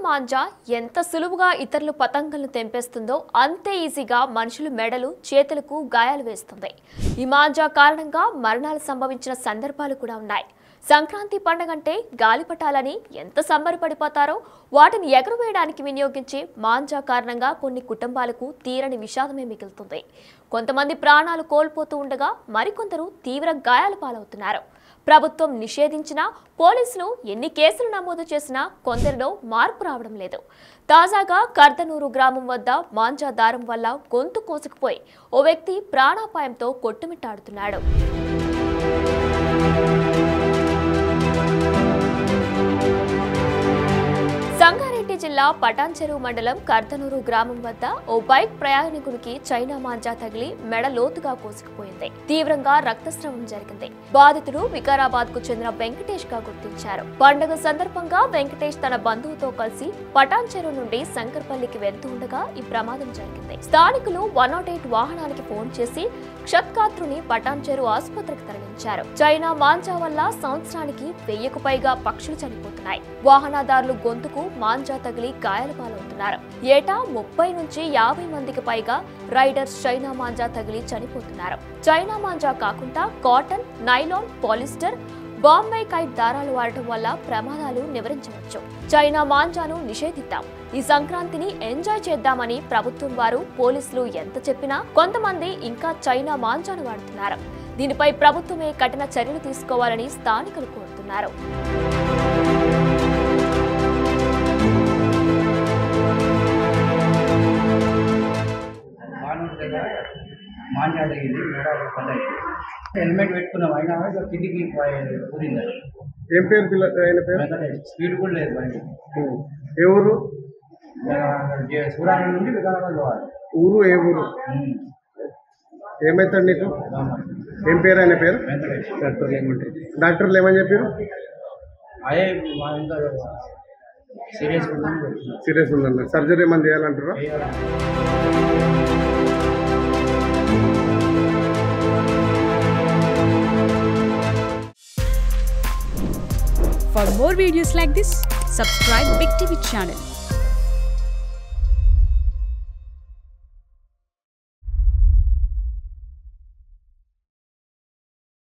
మాంజా ఎంత సులువుగా ఇతరుల పతంగులను తెంపేస్తుందో అంతే ఈజీగా మనుషుల మెడలు చేతులకు గాయాలు వేస్తుంది. ఈ మాంజా కారణంగా మరణాలు సంభవించిన సందర్భాలు కూడా ఉన్నాయి. సంక్రాంతి పండుగంటే గాలిపటాలని ఎంత సంబరపడిపోతారో వాటిని ఎగరవేయడానికి వినియోగించే మాంజా కారణంగా కొన్ని కుటుంబాలకు తీరని విషాదమే మిగులుతుంది. కొంతమంది ప్రాణాలు కోల్పోతూ ఉండగా మరికొందరు తీవ్ర గాయాల పాలవుతున్నారు. ప్రభుత్వం నిషేధించినా పోలీసులు ఎన్ని కేసులు నమోదు చేసినా కొందరిలో మార్పు రావడం లేదు. తాజాగా కర్దనూరు గ్రామం వద్ద మాంజా దారం వల్ల గొంతు కోసుకుపోయి ఓ వ్యక్తి ప్రాణాపాయంతో కొట్టుమిట్టాడుతున్నాడు. సంగారెడ్డి జిల్లా పటాన్చెరు మండలం కర్దనూరు గ్రామం వద్ద ఓ బైక్ ప్రయాణికుడికి చైనా మాంజా తగిలి మెడ లోతుగా కోసుకుపోయింది. తీవ్రంగా రక్తస్రావం జరిగింది. బాధితుడు వికారాబాద్ కు చెందిన వెంకటేష్ గా గుర్తించారు. పండుగ సందర్భంగా వెంకటేష్ తన బంధువుతో కలిసి పటాన్చెరు నుండి శంకర్పల్లికి వెళ్తూ ఉండగా ఈ ప్రమాదం జరిగింది. స్థానికులు 108 వాహనానికి ఫోన్ చేసి క్షతగాత్రుని పటాన్చెరు ఆసుపత్రికి తరలించారు. చైనా మాంజా వల్ల సంవత్సరానికి 1000కు పైగా పక్షులు చనిపోతున్నాయి. వాహనదారులు గొంతుకు మాంజా తగిలి గాయాల పాలవుతున్నారు. ఏటా 30 నుంచి 50 మందికి పైగా రైడర్స్ చైనా మాంజా తగిలి చనిపోతున్నారు. చైనా మాంజా కాకుండా cotton, nylon, polyester, Bombay kite దారాలు వాడటం వల్ల ప్రమాదాలు నివారించవచ్చు. చైనా మాంజాను నిషేధిద్దాం, ఈ సంక్రాంతిని ఎంజాయ్ చేద్దామని ప్రభుత్వం వారు, పోలీసులు ఎంత చెప్పినా కొంతమంది ఇంకా చైనా మాంజాను వాడుతున్నారు. దీనిపై ప్రభుత్వమే కఠిన చర్యలు తీసుకోవాలని స్థానికులు కోరుతున్నారు. హెల్మెట్ పెట్టుకున్నాం అయినా కిందికి ఊరింది. ఏం పేరు ఆయన పేరు? స్పీడ్ కూడా లేదు బండి. ఏ ఊరు? సూరారం నుండి వికారాబాద్ పోవాలి. ఊరు ఏ ఊరు? ఏమవుతాడు నీకు? ఏం పేరు ఆయన పేరు? డాక్టర్లు ఏమని చెప్పారు? అదే మా ఇంకా సీరియస్ ఉందన్న. సర్జరీ ఏమని చేయాలంటారా? For more videos like this, subscribe Big TV channel.